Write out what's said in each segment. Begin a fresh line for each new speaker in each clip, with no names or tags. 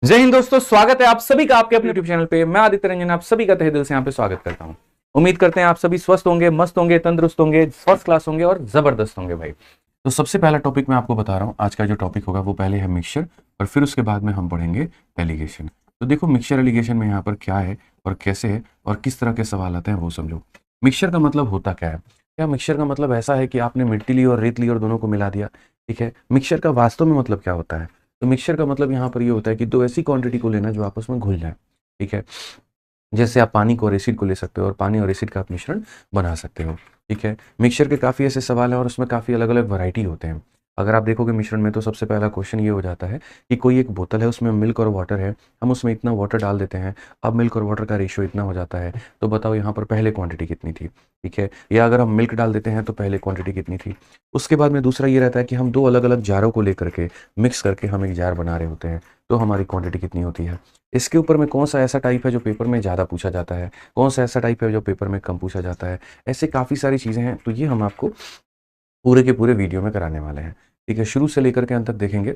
जय हिंद दोस्तों, स्वागत है आप सभी का आपके अपने यूट्यूब चैनल पे। मैं आदित्य रंजन आप सभी का तहे दिल से यहाँ पे स्वागत करता हूँ। उम्मीद करते हैं आप सभी स्वस्थ होंगे, मस्त होंगे, तंदुरुस्त होंगे, फर्स्ट क्लास होंगे और जबरदस्त होंगे भाई। तो सबसे पहला टॉपिक मैं आपको बता रहा हूँ। आज का जो टॉपिक होगा वो पहले है मिक्सचर और फिर उसके बाद में हम पढ़ेंगे एलिगेशन। तो देखो मिक्सचर एलिगेशन में यहाँ पर क्या है और कैसे है और किस तरह के सवाल आते हैं वो समझो। मिक्सचर का मतलब होता क्या है? क्या मिक्सचर का मतलब ऐसा है कि आपने मिट्टी ली और रेत ली और दोनों को मिला दिया? ठीक है, मिक्सचर का वास्तव में मतलब क्या होता है? तो मिक्सचर का मतलब यहाँ पर ये होता है कि दो ऐसी क्वांटिटी को लेना जो आपस में घुल जाए। ठीक है, जैसे आप पानी को और एसिड को ले सकते हो और पानी और एसिड का आप मिश्रण बना सकते हो। ठीक है, मिक्सचर के काफ़ी ऐसे सवाल हैं और उसमें काफ़ी अलग अलग वैरायटी होते हैं। अगर आप देखोगे मिश्रण में तो सबसे पहला क्वेश्चन ये हो जाता है कि कोई एक बोतल है, उसमें मिल्क और वाटर है, हम उसमें इतना वाटर डाल देते हैं, अब मिल्क और वाटर का रेशियो इतना हो जाता है, तो बताओ यहाँ पर पहले क्वांटिटी कितनी थी? ठीक है, या अगर हम मिल्क डाल देते हैं तो पहले क्वांटिटी कितनी थी? उसके बाद में दूसरा ये रहता है कि हम दो अलग अलग जारों को लेकर के मिक्स करके हम एक जार बना रहे होते हैं, तो हमारी क्वांटिटी कितनी होती है? इसके ऊपर में कौन सा ऐसा टाइप है जो पेपर में ज़्यादा पूछा जाता है, कौन सा ऐसा टाइप है जो पेपर में कम पूछा जाता है? ऐसे काफ़ी सारी चीज़ें हैं, तो ये हम आपको पूरे के पूरे वीडियो में कराने वाले हैं। ठीक है, शुरू से लेकर के अंत तक देखेंगे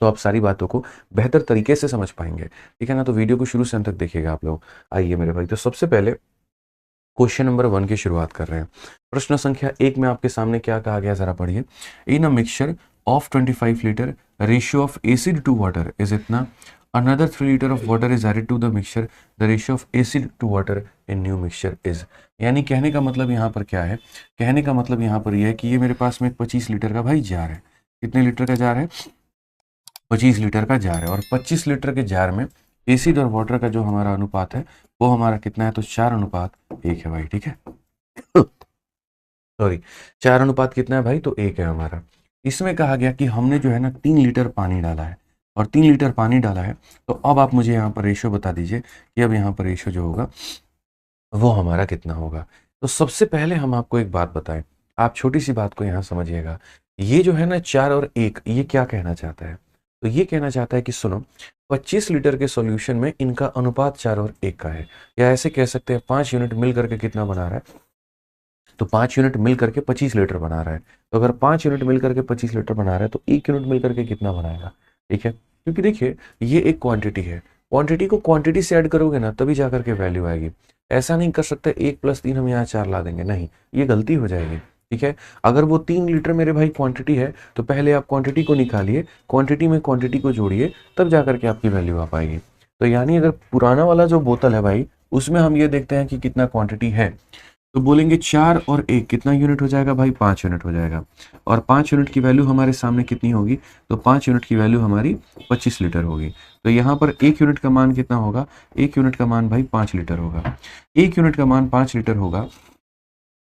तो आप सारी बातों को बेहतर तरीके से समझ पाएंगे। ठीक है ना, तो वीडियो को शुरू से अंत तक देखिएगा आप लोग। आइए मेरे भाई, तो सबसे पहले क्वेश्चन नंबर 1 की शुरुआत कर रहे हैं। प्रश्न संख्या 1 में आपके सामने क्या कहा गया, जरा पढ़िए। In a mixture of 25 litre, ratio of acid to water is इतना, another 3 litre of water is added to the mixture, the ratio of acid to water in new mixture is. यानी कहने का मतलब यहाँ पर क्या है? कहने का मतलब यहाँ पर यह है कि ये मेरे पास में एक 25 लीटर का भाई जार है। कितने लीटर का जार है? 25 लीटर का जार है, और 25 लीटर के जार में एसिड और वाटर का जो हमारा अनुपात है वो हमारा कितना है? तो 4:1 है भाई। ठीक है, सॉरी, 4 अनुपात कितना है भाई? तो 1 है हमारा। इसमें कहा गया कि हमने जो है ना 3 लीटर पानी डाला है, और 3 लीटर पानी डाला है, तो अब आप मुझे यहाँ पर रेशियो बता दीजिए कि अब यहाँ पर रेशियो जो होगा वो हमारा कितना होगा। तो सबसे पहले हम आपको एक बात बताएं, आप छोटी सी बात को यहाँ समझिएगा। ये जो है ना 4 और 1, ये क्या कहना चाहता है? तो ये कहना चाहता है कि सुनो, 25 लीटर के सॉल्यूशन में इनका अनुपात 4 और 1 का है, या ऐसे कह सकते हैं 5 यूनिट मिल करके कितना बना रहा है? तो 5 यूनिट मिल करके 25 लीटर बना रहा है। तो अगर 5 यूनिट मिल करके 25 लीटर बना रहा है तो 1 यूनिट मिल करके कितना बनाएगा? ठीक है, क्योंकि देखिए ये एक क्वांटिटी है, क्वांटिटी को क्वांटिटी से ऐड करोगे ना तभी जा करके वैल्यू आएगी। ऐसा नहीं कर सकते 1 + 3 हम यहाँ 4 ला देंगे, नहीं, ये गलती हो जाएगी। ठीक है, अगर वो 3 लीटर मेरे भाई क्वांटिटी है तो पहले आप क्वांटिटी को निकालिए, क्वांटिटी में क्वांटिटी को जोड़िए, तब जा करके आपकी वैल्यू आ पाएगी। तो यानी अगर पुराना वाला जो बोतल है भाई, उसमें हम ये देखते हैं कि कितना क्वांटिटी है, तो बोलेंगे 4 और 1 कितना यूनिट हो जाएगा भाई? 5 यूनिट हो जाएगा। और 5 यूनिट की वैल्यू हमारे सामने कितनी होगी? तो 5 यूनिट की वैल्यू हमारी 25 लीटर होगी। तो यहाँ पर 1 यूनिट का मान कितना होगा? 1 यूनिट का मान भाई 5 लीटर होगा। 1 यूनिट का मान 5 लीटर होगा,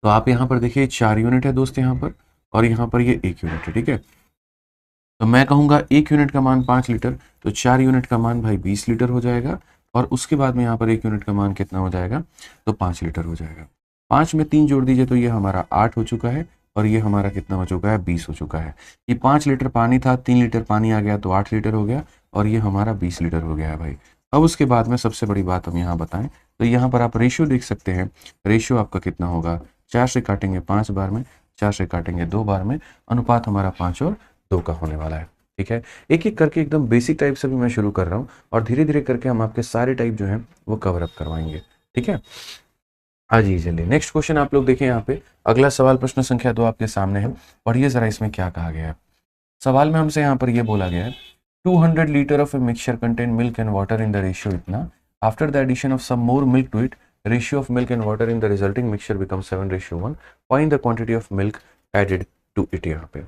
तो आप यहाँ पर देखिए 4 यूनिट है दोस्त यहाँ पर, और यहाँ पर ये 1 यूनिट है। ठीक है, तो मैं कहूँगा 1 यूनिट का मान 5 लीटर, तो 4 यूनिट का मान भाई 20 लीटर हो जाएगा, और उसके बाद में यहाँ पर 1 यूनिट का मान कितना हो जाएगा? तो 5 लीटर हो जाएगा। 5 में 3 जोड़ दीजिए तो ये हमारा 8 हो चुका है, और ये हमारा कितना हो चुका है? 20 हो चुका है। ये 5 लीटर पानी था, 3 लीटर पानी आ गया तो 8 लीटर हो गया, और ये हमारा 20 लीटर हो गया है भाई। अब उसके बाद में सबसे बड़ी बात हम यहाँ बताएं, तो यहाँ पर आप रेशियो देख सकते हैं। रेशियो आपका कितना होगा? 4 से काटेंगे 5 बार में, 4 से काटेंगे 2 बार में, अनुपात हमारा 5 और 2 का होने वाला है। ठीक है, एक एक करके एकदम बेसिक टाइप से भी मैं शुरू कर रहा हूँ, और धीरे धीरे करके हम आपके सारे टाइप जो हैं वो कवर अप करवाएंगे। ठीक है, हाँ जी, चलिए नेक्स्ट क्वेश्चन आप लोग देखें यहाँ पे। अगला सवाल प्रश्न संख्या 2 आपके सामने है, पढ़िए जरा इसमें क्या कहा गया है। सवाल में हमसे यहाँ पर ये बोला गया है, 200 litre of a mixture contain milk and water in the ratio इतना, after the addition of some more milk to it, ratio of milk and water in the resulting mixture become 7:1, find the quantity of milk added to it. यहाँ पे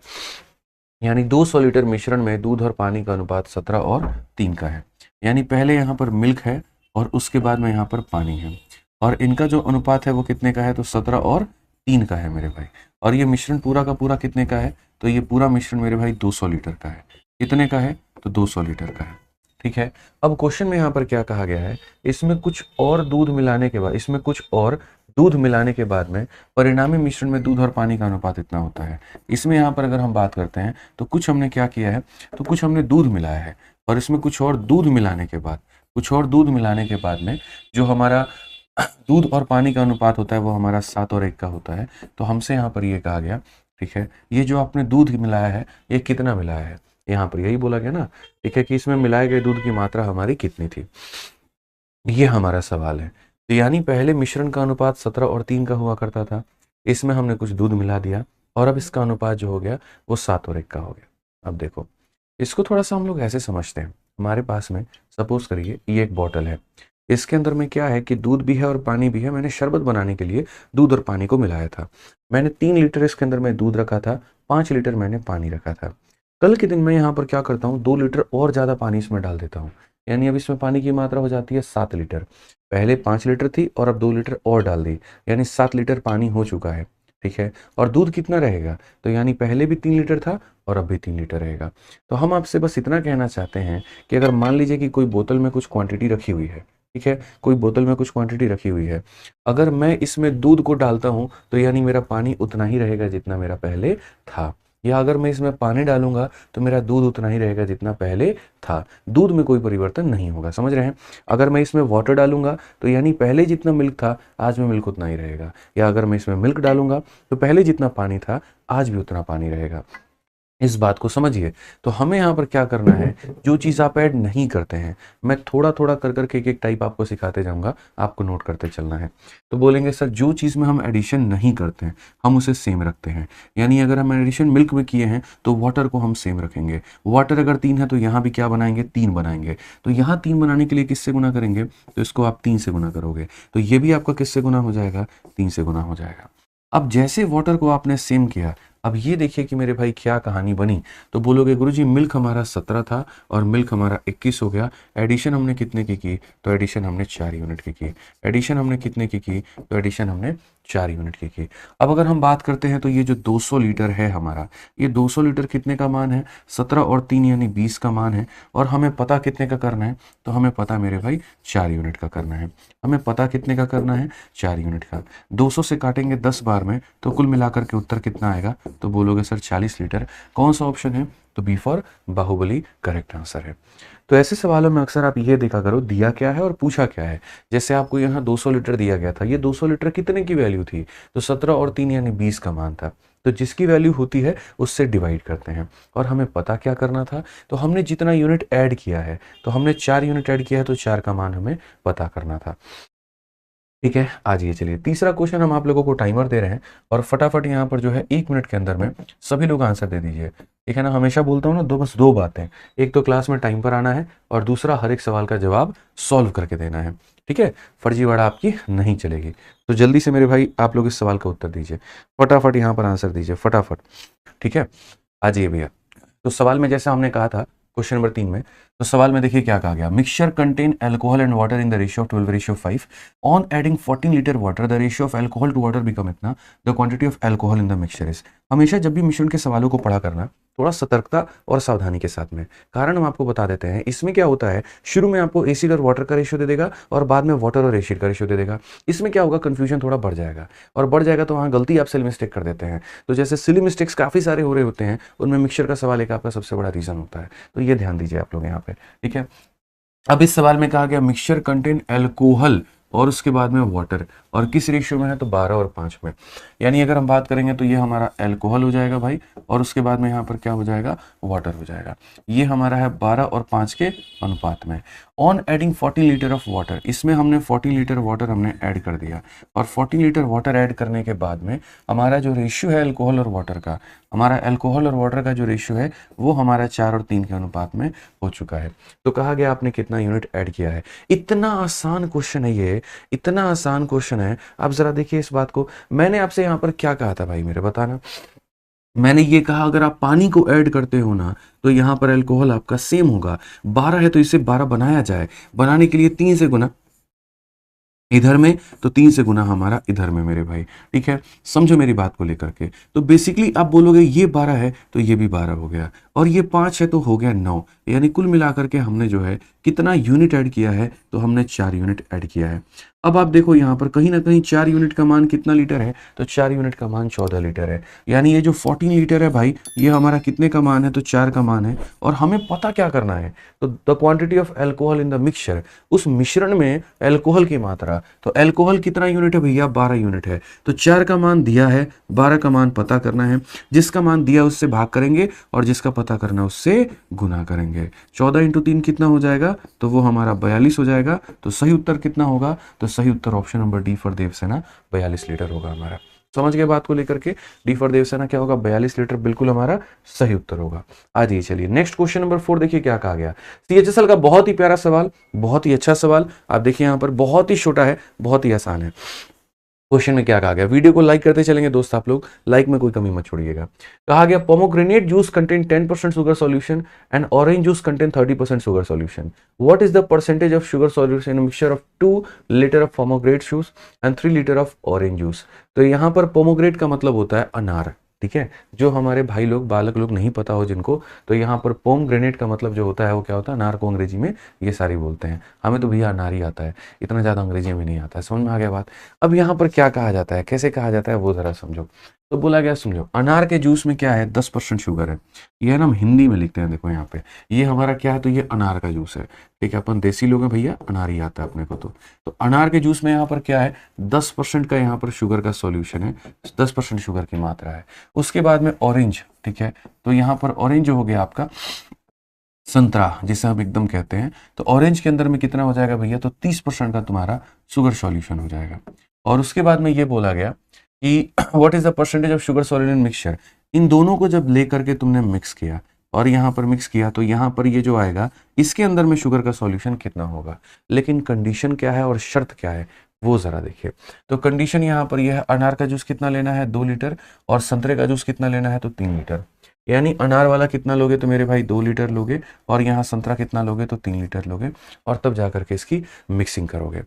यानी 200 litre मिश्रण में दूध और पानी का अनुपात 17 और 3 का है। यानी पहले यहाँ पर मिल्क है और उसके बाद में यहाँ पर पानी है, और इनका जो अनुपात है वो कितने का है? तो 17 और 3 का है मेरे भाई। और ये मिश्रण पूरा का पूरा कितने का है? तो ये पूरा मिश्रण मेरे भाई 200 लीटर का है। कितने का है? तो 200 लीटर का है। ठीक है, अब क्वेश्चन में यहाँ पर क्या कहा गया है, इसमें कुछ और दूध मिलाने के बाद, इसमें कुछ और दूध मिलाने के बाद में परिणामी मिश्रण में दूध और पानी का अनुपात इतना होता है। इसमें यहाँ पर अगर हम बात करते हैं तो कुछ हमने क्या किया है, तो कुछ हमने दूध मिलाया है, और इसमें कुछ और दूध मिलाने के बाद, कुछ और दूध मिलाने के बाद में जो हमारा दूध और पानी का अनुपात होता है वो हमारा 7 और 1 का होता है। तो हमसे यहाँ पर ये कहा गया, ठीक है, ये जो आपने दूध मिलाया है ये कितना मिलाया है? यहाँ पर यही बोला गया ना, ठीक है, कि इसमें मिलाए गए दूध की मात्रा हमारी कितनी थी, ये हमारा सवाल है। तो यानी पहले मिश्रण का अनुपात 17 और 3 का हुआ करता था, इसमें हमने कुछ दूध मिला दिया और अब इसका अनुपात जो हो गया वो 7 और 1 का हो गया। अब देखो इसको थोड़ा सा हम लोग ऐसे समझते हैं, हमारे पास में सपोज करिए ये एक बॉटल है, इसके अंदर में क्या है कि दूध भी है और पानी भी है। मैंने शरबत बनाने के लिए दूध और पानी को मिलाया था। मैंने 3 लीटर इसके अंदर में दूध रखा था, 5 लीटर मैंने पानी रखा था। कल के दिन मैं यहाँ पर क्या करता हूँ, 2 लीटर और ज़्यादा पानी इसमें डाल देता हूँ, यानी अब इसमें पानी की मात्रा हो जाती है 7 लीटर। पहले 5 लीटर थी और अब 2 लीटर और डाल दी, यानी 7 लीटर पानी हो चुका है, ठीक है। और दूध कितना रहेगा, तो यानी पहले भी 3 लीटर था और अब भी 3 लीटर रहेगा। तो हम आपसे बस इतना कहना चाहते हैं कि अगर मान लीजिए कि कोई बोतल में कुछ क्वांटिटी रखी हुई है, ठीक है, कोई बोतल में कुछ क्वांटिटी रखी हुई है, अगर मैं इसमें दूध को डालता हूँ तो यानी मेरा पानी उतना ही रहेगा जितना मेरा पहले था, या अगर मैं इसमें पानी डालूंगा तो मेरा दूध उतना ही रहेगा जितना पहले था, दूध में कोई परिवर्तन नहीं होगा, समझ रहे हैं। अगर मैं इसमें वाटर डालूंगा तो यानी पहले जितना मिल्क था आज में मिल्क उतना ही रहेगा, या अगर मैं इसमें मिल्क डालूंगा तो पहले जितना पानी था आज भी उतना पानी रहेगा। इस बात को समझिए। तो हमें यहाँ पर क्या करना है, जो चीज़ आप ऐड नहीं करते हैं, मैं थोड़ा थोड़ा कर करके एक एक टाइप आपको सिखाते जाऊंगा, आपको नोट करते चलना है। तो बोलेंगे सर जो चीज़ में हम एडिशन नहीं करते हैं हम उसे सेम रखते हैं, यानी अगर हम एडिशन मिल्क में किए हैं तो वाटर को हम सेम रखेंगे। वाटर अगर 3 है तो यहाँ भी क्या बनाएंगे, 3 बनाएंगे। तो यहाँ 3 बनाने के लिए किससे गुना करेंगे, तो इसको आप 3 से गुना करोगे, तो ये भी आपका किससे गुना हो जाएगा, 3 से गुना हो जाएगा। अब जैसे वाटर को आपने सेम किया, अब ये देखिए कि मेरे भाई क्या कहानी बनी। तो बोलोगे गुरुजी मिल्क हमारा 17 था और मिल्क हमारा 21 हो गया, एडिशन हमने कितने की, तो एडिशन हमने 4 यूनिट की। एडिशन हमने कितने की, तो एडिशन हमने 4 यूनिट की। अब अगर हम बात करते हैं तो ये जो 200 लीटर है हमारा, ये 200 लीटर कितने का मान है, 17 और 3 यानी 20 का मान है। और हमें पता कितने का करना है, तो हमें पता मेरे भाई 4 यूनिट का करना है। हमें पता कितने का करना है, 4 यूनिट का। 200 से काटेंगे 10 बार में तो कुल मिलाकर के उत्तर कितना आएगा, तो बोलोगे सर 40 लीटर। कौन सा ऑप्शन है, तो B for Baahubali correct answer है। तो ऐसे सवालों में अक्सर आप ये देखा करो दिया क्या है और पूछा क्या है। जैसे आपको यहाँ 200 लीटर दिया गया था, ये 200 लीटर कितने की वैल्यू थी, तो 17 और 3 यानी 20 का मान था। तो जिसकी वैल्यू होती है उससे डिवाइड करते हैं। और हमें पता क्या करना था, तो हमने जितना यूनिट ऐड किया है, तो हमने 4 यूनिट ऐड किया है तो 4 का मान हमें पता करना था। ठीक है, आज ये चलिए तीसरा क्वेश्चन हम आप लोगों को टाइमर दे रहे हैं और फटाफट यहाँ पर जो है 1 मिनट के अंदर में सभी लोग आंसर दे दीजिए। ठीक है ना, हमेशा बोलता हूँ ना, बस दो बातें, एक तो क्लास में टाइम पर आना है और दूसरा हर एक सवाल का जवाब सॉल्व करके देना है। ठीक है, फर्जीवाड़ा आपकी नहीं चलेगी। तो जल्दी से मेरे भाई आप लोग इस सवाल का उत्तर दीजिए, फटाफट यहाँ पर आंसर दीजिए फटाफट। ठीक है, आ जाइए भैया। तो सवाल में जैसा हमने कहा था क्वेश्चन नंबर 3 में, तो सवाल में देखिए क्या कहा गया, mixture contain alcohol and water in the ratio of 12:5। On adding 14 litre water the ratio of alcohol to water become इतना, the quantity of alcohol in the mixture is. हमेशा जब भी मिश्रण के सवालों को पढ़ा करना थोड़ा सतर्कता और सावधानी के साथ में, कारण हम आपको बता देते हैं। इसमें क्या होता है, शुरू में आपको एसिड और वाटर का रेशियो दे देगा और बाद में वाटर और एसिड का रेशियो दे देगा। इसमें क्या होगा, कंफ्यूजन थोड़ा बढ़ जाएगा, और बढ़ जाएगा तो वहाँ गलती आप सिली मिस्टेक कर देते हैं। तो जैसे सिली मिस्टेक्स काफ़ी सारे हो रहे होते हैं, उनमें मिक्सचर का सवाल एक आपका सबसे बड़ा रीज़न होता है। तो ये ध्यान दीजिए आप लोग यहाँ पे। ठीक है, अब इस सवाल में कहा गया मिक्सचर कंटेन अल्कोहल और उसके बाद में वाटर, और किस रेशियो में है, तो 12 और 5 में। यानी अगर हम बात करेंगे तो ये हमारा अल्कोहल हो जाएगा भाई, और उसके बाद में यहाँ पर क्या हो जाएगा, वाटर हो जाएगा। ये हमारा है 12 और 5 के अनुपात में। On adding 14 litre of water, इसमें हमने 14 लीटर वाटर हमने ऐड कर दिया, और 14 लीटर वाटर ऐड करने के बाद में हमारा जो रेशियो है अल्कोहल और वाटर का, हमारा अल्कोहल और वाटर का जो रेशियो है वो हमारा 4 और 3 के अनुपात में हो चुका है। तो कहा गया आपने कितना यूनिट ऐड किया है। इतना आसान क्वेश्चन है ये, इतना आसान क्वेश्चन है। आप जरा देखिए इस बात को, मैंने आपसे यहाँ पर क्या कहा था भाई मेरे, बताना। मैंने ये कहा अगर आप पानी को ऐड करते हो ना तो यहाँ पर अल्कोहल आपका सेम होगा। 12 है तो इसे 12 बनाया जाए, बनाने के लिए 3 से गुना इधर में, तो 3 से गुना हमारा इधर में मेरे भाई। ठीक है, समझो मेरी बात को लेकर के। तो बेसिकली आप बोलोगे ये 12 है तो ये भी 12 हो गया, और ये 5 है तो हो गया 9। यानी कुल मिलाकर के हमने जो है कितना यूनिट ऐड किया है, तो हमने 4 यूनिट ऐड किया है। अब आप देखो यहाँ पर कहीं ना कहीं 4 यूनिट का मान कितना लीटर है, तो 4 यूनिट का मान 14 लीटर है। यानी ये जो 14 लीटर है भाई, ये हमारा कितने का मान है, तो 4 का मान है। और हमें पता क्या करना है, तो the quantity of alcohol in the mixture, उस मिश्रण में एल्कोहल की मात्रा। तो एल्कोहल कितना यूनिट है भैया, 12 यूनिट है। तो 4 का मान दिया है, 12 का मान पता करना है। जिसका मान दिया उससे भाग करेंगे और जिसका पता करना है उससे गुना करेंगे। 14 इंटू 3 कितना हो जाएगा, तो वो हमारा 42 हो जाएगा। तो सही उत्तर कितना होगा, तो सही उत्तर ऑप्शन नंबर डी फॉर देवसेना 42 लीटर होगा हमारा। समझ गए बात को लेकर के, डी फॉर देवसेना क्या होगा, 42 लीटर बिल्कुल हमारा सही उत्तर होगा। आ जाइए चलिए नेक्स्ट क्वेश्चन नंबर 4 देखिए क्या कहा गया। सीएचएसएल का बहुत ही प्यारा सवाल, बहुत ही अच्छा सवाल। आप देखिए यहाँ पर बहुत ही छोटा है, बहुत ही आसान है। क्वेश्चन में क्या कहा गया, वीडियो को लाइक करते चलेंगे दोस्त, आप लोग लाइक में कोई कमी मत छोड़िएगा। कहा गया pomegranate juice contain 10% sugar solution and orange juice contain 30% sugar solution. What is the percentage of sugar solution in mixture of 2 litre of pomegranate juice and 3 litre of orange juice. तो यहाँ पर pomegranate का मतलब होता है अनार, ठीक है। जो हमारे भाई लोग बालक लोग नहीं पता हो जिनको, तो यहाँ पर पोम ग्रेनेट का मतलब जो होता है वो क्या होता है, अनार को अंग्रेजी में ये सारी बोलते हैं। हमें तो भैया अनार ही आता है, इतना ज़्यादा अंग्रेजी में नहीं आता है। समझ में आ गया बात। अब यहाँ पर क्या कहा जाता है, कैसे कहा जाता है वो ज़रा समझो। तो बोला गया समझो, अनार के जूस में क्या है, 10% शुगर है। ये है ना, हम हिंदी में लिखते हैं, देखो यहाँ पे ये हमारा क्या है, तो ये अनार का जूस है, ठीक है। अपन देसी लोग हैं भैया, अनार ही आता है अपने को। तो अनार के जूस में यहाँ पर क्या है, 10% का यहाँ पर शुगर का सॉल्यूशन है, 10% शुगर की मात्रा है। उसके बाद में ऑरेंज, ठीक है। तो यहाँ पर ऑरेंज हो गया आपका संतरा, जिसे हम एकदम कहते हैं। तो ऑरेंज के अंदर में कितना हो जाएगा भैया, तो 30% का तुम्हारा शुगर सॉल्यूशन हो जाएगा। और उसके बाद में ये बोला गया कि what is the percentage of sugar solution mixture. इन दोनों को जब लेकर के तुमने मिक्स किया और यहाँ पर मिक्स किया, तो यहाँ पर ये जो आएगा इसके अंदर में शुगर का सॉल्यूशन कितना होगा। लेकिन कंडीशन क्या है और शर्त क्या है वो जरा देखिए। तो कंडीशन यहाँ पर यह है, अनार का जूस कितना लेना है, 2 लीटर, और संतरे का जूस कितना लेना है, तो 3 लीटर। यानी अनार वाला कितना लोगे, तो मेरे भाई 2 लीटर लोगे, और यहाँ संतरा कितना लोगे, तो 3 लीटर लोगे, और तब जाकर के इसकी मिक्सिंग करोगे।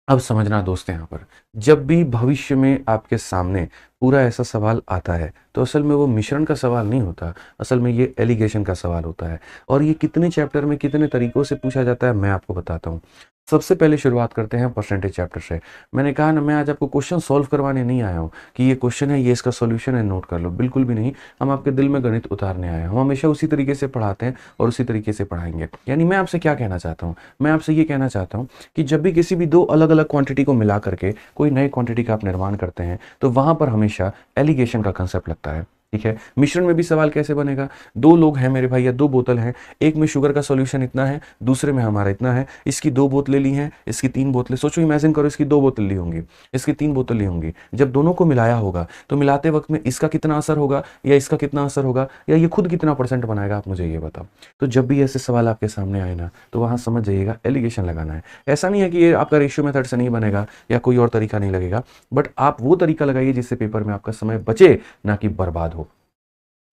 अब समझना दोस्त, यहाँ पर जब भी भविष्य में आपके सामने पूरा ऐसा सवाल आता है, तो असल में वो मिश्रण का सवाल नहीं होता, असल में ये एलिगेशन का सवाल होता है। और ये कितने चैप्टर में कितने तरीकों से पूछा जाता है मैं आपको बताता हूँ। सबसे पहले शुरुआत करते हैं परसेंटेज चैप्टर से। मैंने कहा ना, मैं आज आपको क्वेश्चन सॉल्व करवाने नहीं आया हूँ कि ये क्वेश्चन है, ये इसका सॉल्यूशन है, नोट कर लो, बिल्कुल भी नहीं। हम आपके दिल में गणित उतारने आए हैं। हम हमेशा उसी तरीके से पढ़ाते हैं और उसी तरीके से पढ़ाएंगे। यानी मैं आपसे क्या कहना चाहता हूँ, मैं आपसे ये कहना चाहता हूँ कि जब भी किसी भी 2 अलग अलग क्वांटिटी को मिला करके कोई नई क्वांटिटी का आप निर्माण करते हैं, तो वहां पर हमेशा एलिगेशन का कंसेप्ट लगता है, ठीक है। मिश्रण में भी सवाल कैसे बनेगा, 2 लोग हैं मेरे भाई, या 2 बोतल हैं, एक में शुगर का सॉल्यूशन इतना है, दूसरे में हमारा इतना है। इसकी 2 बोतलें ली हैं, इसकी 3 बोतलें। सोचो, इमेजिन करो, इसकी 2 बोतल ली होंगी, इसकी 3 बोतल ली होंगी। जब दोनों को मिलाया होगा, तो मिलाते वक्त में इसका कितना असर होगा या इसका कितना असर होगा, या ये खुद कितना % बनाएगा, आप मुझे ये बताओ। तो जब भी ऐसे सवाल आपके सामने आए ना, तो वहां समझ जाइएगा एलिगेशन लगाना है। ऐसा नहीं है कि ये आपका रेशियो मेथड से नहीं बनेगा या कोई और तरीका नहीं लगेगा, बट आप वो तरीका लगाइए जिससे पेपर में आपका समय बचे, ना कि बर्बाद हो,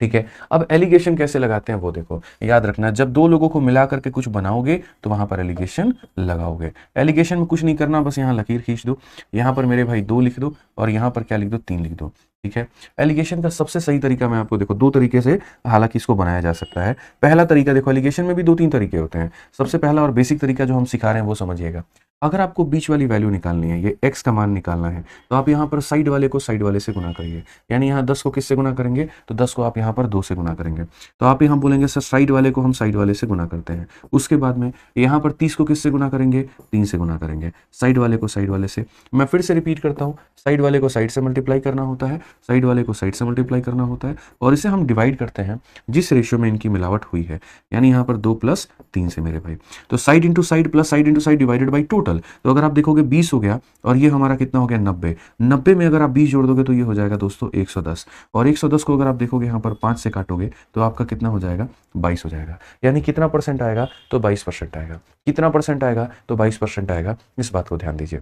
ठीक है। अब एलिगेशन कैसे लगाते हैं वो देखो, याद रखना, जब 2 लोगों को मिला करके कुछ बनाओगे तो वहां पर एलिगेशन लगाओगे। एलिगेशन में कुछ नहीं करना, बस यहाँ लकीर खींच दो, यहाँ पर मेरे भाई 2 लिख दो, और यहाँ पर क्या लिख दो, 3 लिख दो, ठीक है। एलिगेशन का सबसे सही तरीका मैं आपको देखो 2 तरीके से हालांकि इसको बनाया जा सकता है। पहला तरीका देखो, एलिगेशन में भी 2-3 तरीके होते हैं। सबसे पहला और बेसिक तरीका जो हम सिखा रहे हैं वो समझिएगा। अगर आपको बीच वाली वैल्यू निकालनी है, ये x का मान निकालना है, तो आप यहाँ पर साइड वाले को साइड वाले से गुना करिए। यानी यहाँ 10 को किससे गुना करेंगे, तो 10 को आप यहाँ पर 2 से गुना करेंगे। तो आप यहाँ बोलेंगे सर साइड वाले को हम साइड वाले से गुना करते हैं। उसके बाद में यहाँ पर 30 को किससे गुना करेंगे, 3 से गुना करेंगे। साइड वाले को साइड वाले से, मैं फिर से रिपीट करता हूँ, साइड वाले को साइड से मल्टीप्लाई करना होता है, साइड वाले को साइड से मल्टीप्लाई करना होता है, और इसे हम डिवाइड करते हैं जिस रेशियो में इनकी मिलावट हुई है। यानी यहाँ पर 2 + 3 से मेरे भाई, तो side into side plus side into side divided by total. तो अगर आप देखोगे 20 हो गया, और ये हमारा कितना हो गया, 90। 90 में अगर आप 20 जोड़ दोगे तो ये हो जाएगा दोस्तों 110, और 110 को अगर आप देखोगे यहाँ पर 5 से काटोगे तो आपका कितना हो जाएगा, 22 हो जाएगा। यानी कितना % आएगा, तो 22% आएगा। कितना % आएगा, तो 22% आएगा। इस बात को ध्यान दीजिए,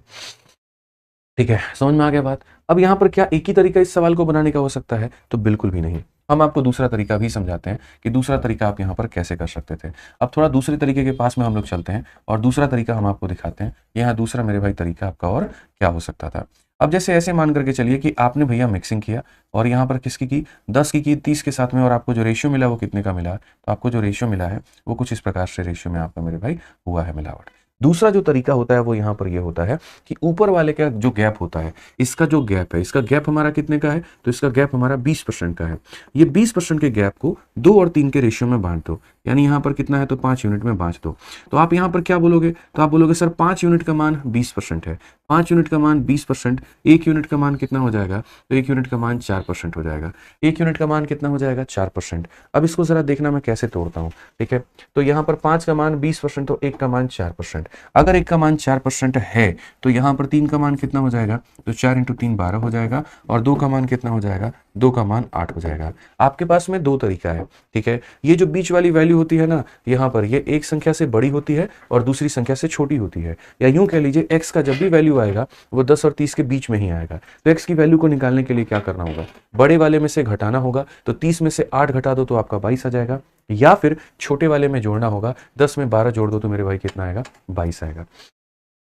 ठीक है। समझ में आ गया बात। अब यहाँ पर क्या एक ही तरीका इस सवाल को बनाने का हो सकता है, तो बिल्कुल भी नहीं। हम आपको दूसरा तरीका भी समझाते हैं कि दूसरा तरीका आप यहाँ पर कैसे कर सकते थे। अब थोड़ा दूसरे तरीके के पास में हम लोग चलते हैं और दूसरा तरीका हम आपको दिखाते हैं। यहाँ दूसरा मेरे भाई तरीका आपका और क्या हो सकता था। अब जैसे ऐसे मान करके चलिए कि आपने भैया मिक्सिंग किया और यहाँ पर किसकी की 10 की 30 के साथ में, और आपको जो रेशियो मिला वो कितने का मिला, तो आपको जो रेशियो मिला है वो कुछ इस प्रकार से रेशियो में आपका मेरे भाई हुआ है मिलावट। दूसरा जो तरीका होता है वो यहाँ पर ये होता है कि ऊपर वाले का जो गैप होता है, इसका जो गैप है, इसका गैप हमारा कितने का है, तो इसका गैप हमारा 20% का है। ये 20% के गैप को 2 और 3 के रेशियो में बांट दो, यानी यहाँ पर कितना है तो 5 यूनिट में बांट दो। तो आप यहाँ पर क्या बोलोगे, तो आप बोलोगे सर 5 यूनिट का मान 20% है, 5 यूनिट का मान 20%, 1 यूनिट का मान कितना हो जाएगा, तो 1 यूनिट का मान 4% हो जाएगा। 1 यूनिट का मान कितना हो जाएगा, 4%। अब इसको जरा देखना मैं कैसे तोड़ता हूँ, ठीक है। तो यहाँ पर 5 का मान 20%, तो 1 का मान 4%। अगर 1 का मान 4% है तो यहाँ पर 3 का मान कितना हो जाएगा, तो 4 × 3 12 हो जाएगा, और 2 का मान कितना हो जाएगा, 2 का मान 8 हो जाएगा। आपके पास में 2 तरीका है, ठीक है। ये जो बीच वाली वैल्यू होती है ना, यहाँ पर ये एक संख्या से बड़ी होती है और दूसरी संख्या से छोटी होती है, या यूं कह लीजिए x का जब भी वैल्यू आएगा वो 10 और 30 के बीच में ही आएगा। तो x की वैल्यू को निकालने के लिए क्या करना होगा, बड़े वाले में से घटाना होगा, तो 30 में से 8 घटा दो तो आपका 22 आ जाएगा, या फिर छोटे वाले में जोड़ना होगा, 10 में 12 जोड़ दो तो मेरे भाई कितना आएगा, 22 आएगा।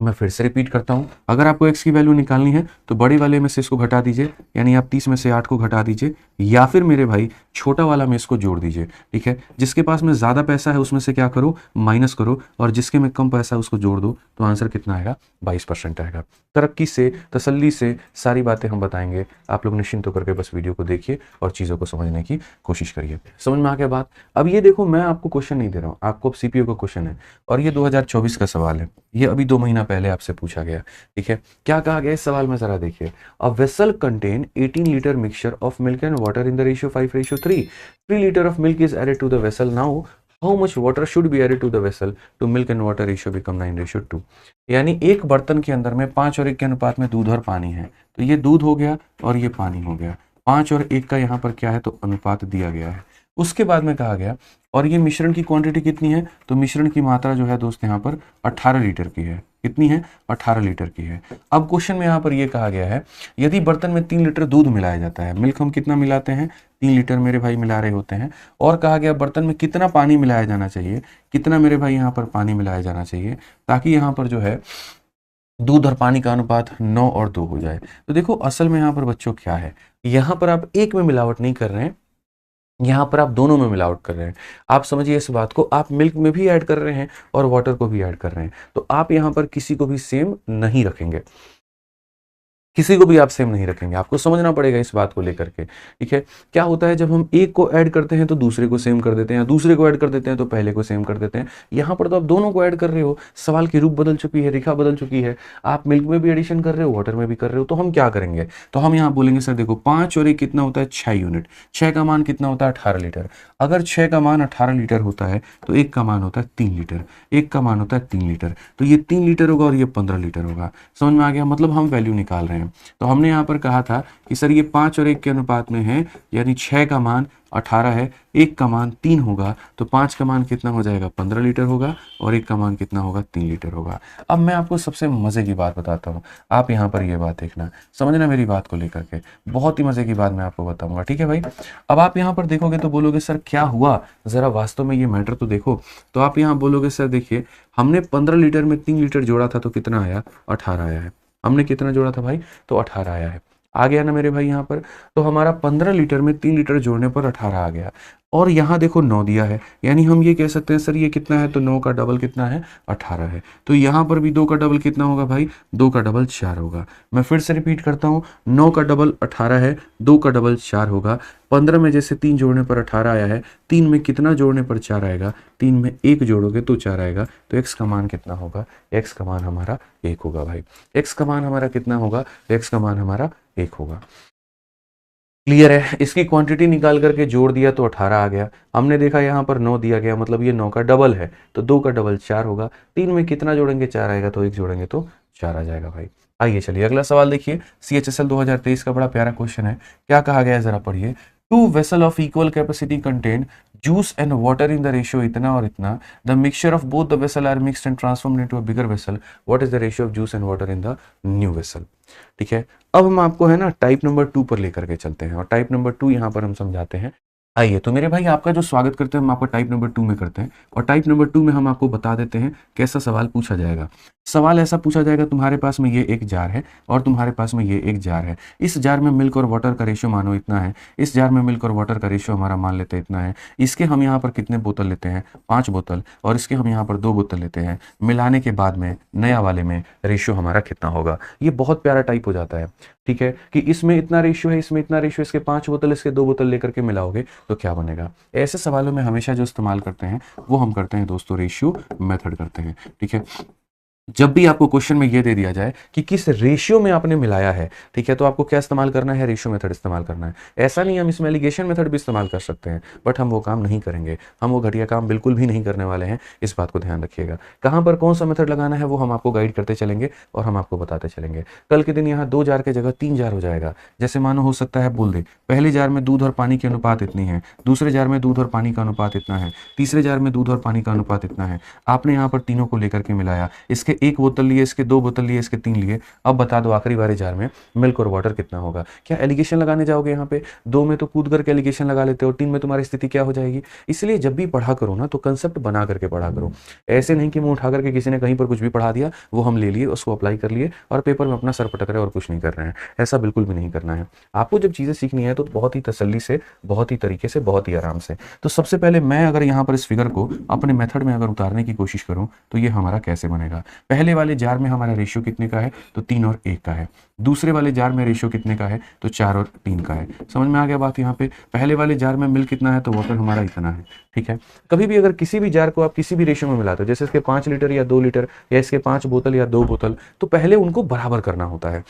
मैं फिर से रिपीट करता हूं, अगर आपको x की वैल्यू निकालनी है तो बड़े वाले में से इसको घटा दीजिए, यानी आप 30 में से 8 को घटा दीजिए, या फिर मेरे भाई छोटा वाला में इसको जोड़ दीजिए, ठीक है। जिसके पास में ज़्यादा पैसा है उसमें से क्या करो, माइनस करो, और जिसके में कम पैसा है उसको जोड़ दो, तो आंसर कितना आएगा, 22% आएगा। तरक्की से, तसल्ली से सारी बातें हम बताएंगे, आप लोग निश्चिंत होकर के बस वीडियो को देखिए और चीज़ों को समझने की कोशिश करिए। समझ में आ गया बात। अब ये देखो, मैं आपको क्वेश्चन नहीं दे रहा हूँ, आपको CPU का क्वेश्चन है, और ये 2024 का सवाल है, ये अभी 2 महीना पहले आपसे पूछा गया, ठीक है। क्या कहा गया इस सवाल में, जरा देखिए। A vessel contain 18 litre mixture of milk and water in the ratio 5:3। 3 litre of milk is added to the vessel. Now how much water should be added to the vessel to milk and water ratio become 9:2। यानी एक बर्तन के अंदर में 5 और 1 के अनुपात में दूध और पानी है, तो ये दूध हो गया और ये पानी हो गया, 5 और 1 का यहाँ पर क्या है, तो अनुपात दिया गया है। उसके बाद में कहा गया, और ये मिश्रण की क्वांटिटी कितनी है, तो मिश्रण की मात्रा जो है दोस्त यहाँ पर 18 लीटर की है। कितनी है, 18 लीटर की है। अब क्वेश्चन में यहाँ पर ये कहा गया है, यदि बर्तन में 3 लीटर दूध मिलाया जाता है, मिल्क हम कितना मिलाते हैं, 3 लीटर मेरे भाई मिला रहे होते हैं, और कहा गया बर्तन में कितना पानी मिलाया जाना चाहिए, कितना मेरे भाई यहाँ पर पानी मिलाया जाना चाहिए, ताकि यहाँ पर जो है दूध और पानी का अनुपात 9 और 2 हो जाए। तो देखो असल में यहाँ पर बच्चों क्या है, यहाँ पर आप एक में मिलावट नहीं कर रहे हैं, यहाँ पर आप दोनों में मिलावट कर रहे हैं। आप समझिए इस बात को, आप मिल्क में भी ऐड कर रहे हैं और वाटर को भी ऐड कर रहे हैं, तो आप यहाँ पर किसी को भी सेम नहीं रखेंगे, किसी को भी आप सेम नहीं रखेंगे। आपको समझना पड़ेगा इस बात को लेकर के, ठीक है। क्या होता है, जब हम एक को ऐड करते हैं तो दूसरे को सेम कर देते हैं, दूसरे को ऐड कर देते हैं तो पहले को सेम कर देते हैं। यहाँ पर तो आप दोनों को ऐड कर रहे हो, सवाल की रूप बदल चुकी है, रेखा बदल चुकी है, आप मिल्क में भी एडिशन कर रहे हो, वाटर में भी कर रहे हो। तो हम क्या करेंगे, तो हम यहाँ बोलेंगे सर देखो 5 और 1 कितना होता है, 6 यूनिट, 6 का मान कितना होता है, 18 लीटर। अगर 6 का मान 18 लीटर होता है तो 1 का मान होता है 3 लीटर, 1 का मान होता है 3 लीटर, तो ये 3 लीटर होगा और ये 15 लीटर होगा। समझ में आ गया, मतलब हम वैल्यू निकाल रहे हैं। तो हमने यहाँ पर कहा था कि सर ये 5 और 1 के अनुपात में है, यानी 6 का मान 18 है, 1 का मान 3 होगा, तो 5 का मान कितना हो जाएगा, 15 लीटर होगा, और 1 का मान कितना होगा, 3 लीटर होगा। अब मैं आपको सबसे मज़े की बात बताता हूँ, आप यहाँ पर ये बात देखना, समझना मेरी बात को लेकर के, बहुत ही मज़े की बात मैं आपको बताऊँगा, ठीक है भाई। अब आप यहाँ पर देखोगे तो बोलोगे सर क्या हुआ, ज़रा वास्तव में ये मैटर तो देखो। तो आप यहाँ बोलोगे सर देखिए, हमने 15 लीटर में 3 लीटर जोड़ा था तो कितना आया, 18 आया है। हमने कितना जोड़ा था भाई, तो 18 आया है। आ गया ना मेरे भाई यहाँ पर, तो हमारा 15 लीटर में 3 लीटर जोड़ने पर 18 आ गया, और यहाँ देखो 9 दिया है, यानी हम ये कह सकते हैं सर ये कितना है, तो 9 का डबल कितना है, 18 है। तो यहाँ पर भी 2 का डबल कितना होगा भाई, 2 का डबल 4 होगा। मैं फिर से रिपीट करता हूँ, 9 का डबल 18 है, 2 का डबल 4 होगा। 15 में जैसे 3 जोड़ने पर 18 आया है, 3 में कितना जोड़ने पर 4 आएगा, 3 में 1 जोड़ोगे तो 4 आएगा। तो x का मान कितना होगा, x का मान हमारा 1 होगा भाई। x का मान हमारा कितना होगा, x का मान हमारा 1 होगा। क्लियर है, इसकी क्वांटिटी निकाल करके जोड़ दिया तो 18 आ गया। हमने देखा यहाँ पर 9 दिया गया, मतलब ये 9 का डबल है, तो 2 का डबल 4 होगा। 3 में कितना जोड़ेंगे, 4 आएगा, तो 1 जोड़ेंगे तो 4 आ जाएगा भाई। आइए चलिए अगला सवाल देखिए, CHSL 2023 का बड़ा प्यारा क्वेश्चन है। क्या कहा गया है जरा पढ़िए। 2 vessel of equal capacity contain juice and water in the ratio इतना और इतना. The mixture of both the vessel are mixed and transformed into a bigger vessel. What is the ratio of juice and water in the new vessel? ठीक है, अब हम आपको है ना टाइप नंबर 2 पर लेकर के चलते हैं, और टाइप नंबर 2 यहाँ पर हम समझाते हैं आइए तो मेरे भाई आपका जो स्वागत करते हैं हम आपका टाइप नंबर 2 में करते हैं और टाइप नंबर 2 में हम आपको बता देते हैं कैसा सवाल पूछा जाएगा। सवाल ऐसा पूछा जाएगा, तुम्हारे पास में ये एक जार है और तुम्हारे पास में ये एक जार है। इस जार में मिल्क और वाटर का रेशियो मानो इतना है, इस जार में मिल्क और वाटर का रेशियो हमारा मान लेते हैं इतना है। इसके हम यहाँ पर कितने बोतल लेते हैं, 5 बोतल, और इसके हम यहाँ पर 2 बोतल लेते हैं। मिलाने के बाद में नया वाले में रेशियो हमारा कितना होगा। ये बहुत प्यारा टाइप हो जाता है, ठीक है, कि इसमें इतना रेशियो है, इसमें इतना रेशियो, इसके 5 बोतल, इसके 2 बोतल लेकर के मिलाओगे तो क्या बनेगा। ऐसे सवालों में हमेशा जो इस्तेमाल करते हैं वो हम करते हैं दोस्तों रेशियो मेथड करते हैं, ठीक है। जब भी आपको क्वेश्चन में ये दे दिया जाए कि किस रेशियो में आपने मिलाया है, ठीक है, तो आपको क्या इस्तेमाल करना है, रेशियो मेथड इस्तेमाल करना है। ऐसा नहीं, हम इसमें एलिगेशन मेथड भी इस्तेमाल कर सकते हैं, बट हम वो काम नहीं करेंगे, हम वो घटिया काम बिल्कुल भी नहीं करने वाले हैं। इस बात को ध्यान रखिएगा। कहाँ पर कौन सा मेथड लगाना है वो हम आपको गाइड करते चलेंगे और हम आपको बताते चलेंगे। कल के दिन यहाँ 2 जार की जगह 3 जार हो जाएगा। जैसे मानो हो सकता है बोल दे पहले जार में दूध और पानी की अनुपात इतनी है, दूसरे जार में दूध और पानी का अनुपात इतना है, तीसरे जार में दूध और पानी का अनुपात इतना है। आपने यहाँ पर तीनों को लेकर के मिलाया, इसके 1 बोतल लिए, इसके 2 बोतल लिए, इसके 3 लिए। अब बता दो आखिरी वाले जार में मिल्क और वाटर कितना होगा। क्या एलिगेशन लगाने जाओगे यहाँ पे? 2 में तो कूद करके एलिगेशन लगा लेते हो, 3 में तुम्हारी स्थिति क्या हो जाएगी। इसलिए जब भी पढ़ा करो ना तो कंसेप्ट बना करके पढ़ा करो। ऐसे नहीं कि मुंह उठा करके किसी ने कहीं पर कुछ भी पढ़ा दिया, वो हम ले लिए, उसको अप्लाई कर लिए और पेपर में अपना सर पटक रहे और कुछ नहीं कर रहे हैं। ऐसा बिल्कुल भी नहीं करना है। आपको जब चीज़ें सीखनी है तो बहुत ही तसल्ली से, बहुत ही तरीके से, बहुत ही आराम से। तो सबसे पहले मैं अगर यहाँ पर इस फिगर को अपने मेथड में अगर उतारने की कोशिश करूँ तो ये हमारा कैसे बनेगा। पहले वाले जार में हमारा रेशियो कितने का है, तो 3 और 1 का है। दूसरे वाले जार में रेशियो कितने का है, तो 4 और 3 का है। समझ में आ गया बात। यहाँ पे पहले वाले जार में मिल्क कितना है, तो वाटर हमारा इतना है, ठीक है। कभी भी अगर किसी भी जार को आप किसी भी रेशियो में मिलाते हो, जैसे इसके 5 लीटर या 2 लीटर या इसके 5 बोतल या 2 बोतल, तो पहले उनको बराबर करना होता है।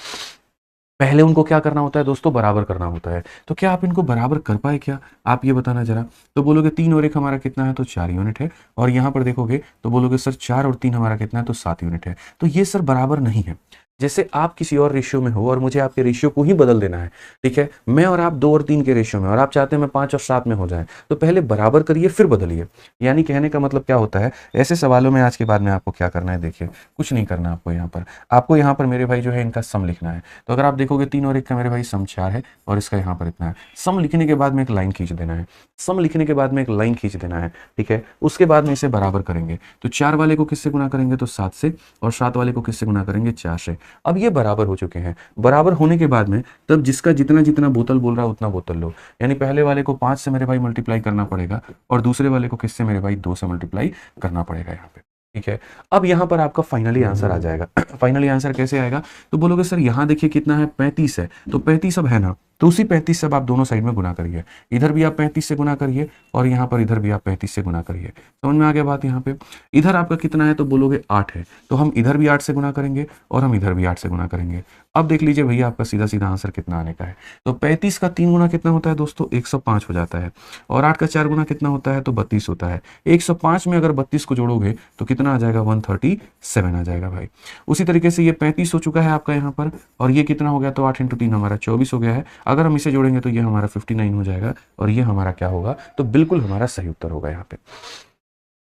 पहले उनको क्या करना होता है दोस्तों, बराबर करना होता है। तो क्या आप इनको बराबर कर पाए क्या, आप ये बताना जरा। तो बोलोगे 3 और 1 हमारा कितना है, तो 4 यूनिट है। और यहाँ पर देखोगे तो बोलोगे सर 4 और 3 हमारा कितना है, तो 7 यूनिट है। तो ये सर बराबर नहीं है। जैसे आप किसी और रेशियो में हो और मुझे आपके रेशियो को ही बदल देना है, ठीक है। मैं और आप 2 और 3 के रेशियो में और आप चाहते हैं मैं 5 और 7 में हो जाए, तो पहले बराबर करिए फिर बदलिए। यानी कहने का मतलब क्या होता है, ऐसे सवालों में आज के बाद में आपको क्या करना है, देखिए कुछ नहीं करना आपको। आपको यहाँ पर मेरे भाई जो है इनका सम लिखना है। तो अगर आप देखोगे 3 और 1 का मेरे भाई सम 4 है और इसका यहाँ पर इतना है। सम लिखने के बाद में एक लाइन खींच देना है, सम लिखने के बाद में एक लाइन खींच देना है, ठीक है। उसके बाद में इसे बराबर करेंगे। तो 4 वाले को किससे गुना करेंगे, तो 7 से, और 7 वाले को किससे गुना करेंगे, 4 से। अब ये बराबर हो चुके हैं। बराबर होने के बाद में तब जिसका जितना जितना बोतल बोल रहा है उतना बोतल लो। यानी पहले वाले को 5 से मेरे भाई मल्टीप्लाई करना पड़ेगा और दूसरे वाले को किससे मेरे भाई 2 से मल्टीप्लाई करना पड़ेगा यहाँ पे, ठीक है। अब यहाँ पर आपका फाइनली आंसर आ जाएगा। फाइनली आंसर कैसे आएगा, तो बोलोगे सर यहाँ देखिए कितना है, 35 है। तो 35 अब है ना, तो उसी 35 से अब आप दोनों साइड में गुना करिए। इधर भी आप 35 से गुना करिए और यहाँ पर इधर भी आप 35 से गुना करिए। समझ में आ गया बात। यहाँ पे इधर आपका कितना है, तो बोलोगे 8 है। तो हम इधर भी 8 से गुना करेंगे और हम इधर भी 8 से गुना करेंगे। अब देख लीजिए भैया आपका सीधा सीधा आंसर कितना आने का है। तो 35 का 3 गुना कितना होता है दोस्तों, 105 हो जाता है। और 8 का 4 गुना कितना होता है, तो 32 होता है। 105 में अगर 32 को जोड़ोगे तो कितना आ जाएगा, 137 आ जाएगा भाई। उसी तरीके से ये 35 हो चुका है आपका यहाँ पर, और ये कितना हो गया, तो 8 × 3 हमारा 24 हो गया है। अगर हम इसे जोड़ेंगे तो ये हमारा 59 हो जाएगा और ये हमारा क्या होगा, तो बिल्कुल हमारा सही उत्तर होगा यहाँ पे।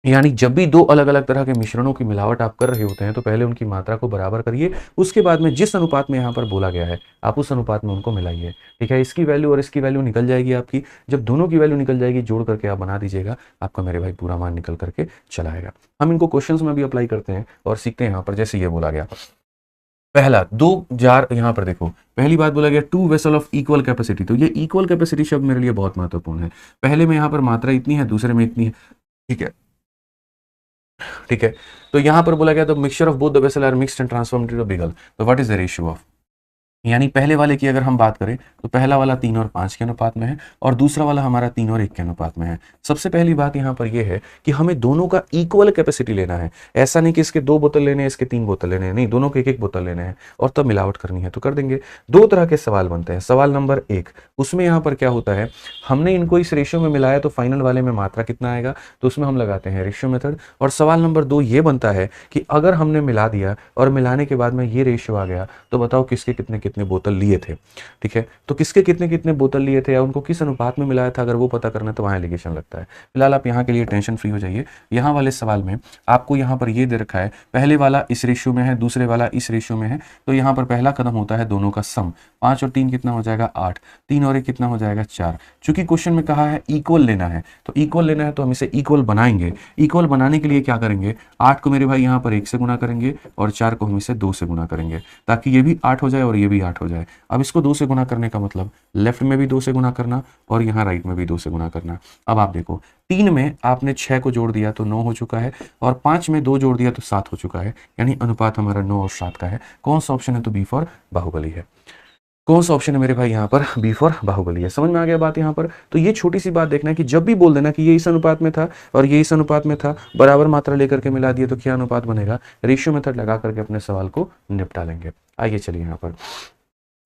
यानी जब भी 2 अलग अलग तरह के मिश्रणों की मिलावट आप कर रहे होते हैं तो पहले उनकी मात्रा को बराबर करिए। उसके बाद में जिस अनुपात में यहाँ पर बोला गया है आप उस अनुपात में उनको मिलाइए, ठीक है। इसकी वैल्यू और इसकी वैल्यू निकल जाएगी आपकी। जब दोनों की वैल्यू निकल जाएगी जोड़ करके आप बना दीजिएगा, आपका मेरे भाई पूरा मान निकल करके चला आएगा। हम इनको क्वेश्चंस में भी अप्लाई करते हैं और सीखते हैं यहाँ पर। जैसे ये बोला गया पहला 2 जार, यहाँ पर देखो पहली बात बोला गया 2 वेसल ऑफ इक्वल कैपेसिटी। तो ये इक्वल कैपेसिटी शब्द मेरे लिए बहुत महत्वपूर्ण है। पहले में यहाँ पर मात्रा इतनी है, दूसरे में इतनी है, ठीक है, ठीक है। तो यहां पर बोला गया तो mixture of both the vessel are mixed and transformed into बिगल। तो what is the ratio of, यानी पहले वाले की अगर हम बात करें तो पहला वाला 3 और 5 के अनुपात में है और दूसरा वाला हमारा 3 और 1 के अनुपात में है। सबसे पहली बात यहाँ पर यह है कि हमें दोनों का इक्वल कैपेसिटी लेना है। ऐसा नहीं कि इसके 2 बोतल लेने हैं, इसके 3 बोतल लेने हैं, नहीं, दोनों के 1-1 बोतल लेने हैं और तब मिलावट करनी है तो कर देंगे। 2 तरह के सवाल बनते हैं। सवाल नंबर 1, उसमें यहाँ पर क्या होता है, हमने इनको इस रेशियो में मिलाया तो फाइनल वाले में मात्रा कितना आएगा, तो उसमें हम लगाते हैं रेशियो मेथड। और सवाल नंबर 2 ये बनता है कि अगर हमने मिला दिया और मिलाने के बाद में ये रेशियो आ गया तो बताओ किसके कितने कितने कितने बोतल लिए थे, ठीक है। तो किसके कितने कितने बोतल लिए थे या उनको किस अनुपात में मिलाया था, अगर वो पता करना है तो वहाँ एलिगेशन लगता है। फिलहाल आप यहाँ के लिए टेंशन फ्री हो जाइए। यहाँ वाले सवाल में आपको यहाँ पर ये दे रखा है, पहले वाला इस रेशियो में है, दूसरे वाला इस रेशियो में है, तो यहाँ पर पहला कदम होता है दोनों का सम। 5 और 3 कितना हो जाएगा 8, 3 और 1 कितना हो जाएगा 4। चूंकि क्वेश्चन में कहा है इक्वल लेना है, तो इक्वल लेना है तो हम इसे इक्वल बनाएंगे। इक्वल बनाने के लिए क्या करेंगे, 8 को मेरे भाई यहाँ पर 1 से गुना करेंगे और 4 को हम इसे 2 से गुना करेंगे, ताकि ये भी 8 हो जाए और ये भी 8 हो जाए। अब इसको 2 से गुना करने का मतलब लेफ्ट में भी 2 से गुना करना और यहाँ राइट में भी 2 से गुना करना। अब आप देखो 3 में आपने 6 को जोड़ दिया तो 9 हो चुका है, और 5 में 2 जोड़ दिया तो 7 हो चुका है, यानी अनुपात हमारा 9 और 7 का है। कौन सा ऑप्शन है, तो बी फॉर बाहुबली है। कौन सा ऑप्शन है मेरे भाई, यहाँ पर बी फॉर बाहुबली है। समझ में आ गया बात यहाँ पर। तो ये छोटी सी बात देखना है कि जब भी बोल देना कि ये इस अनुपात में था और ये इस अनुपात में था, बराबर मात्रा लेकर के मिला दिए तो क्या अनुपात बनेगा, रेशियो मेथड लगा करके अपने सवाल को निपटा लेंगे। आइए चलिए यहाँ पर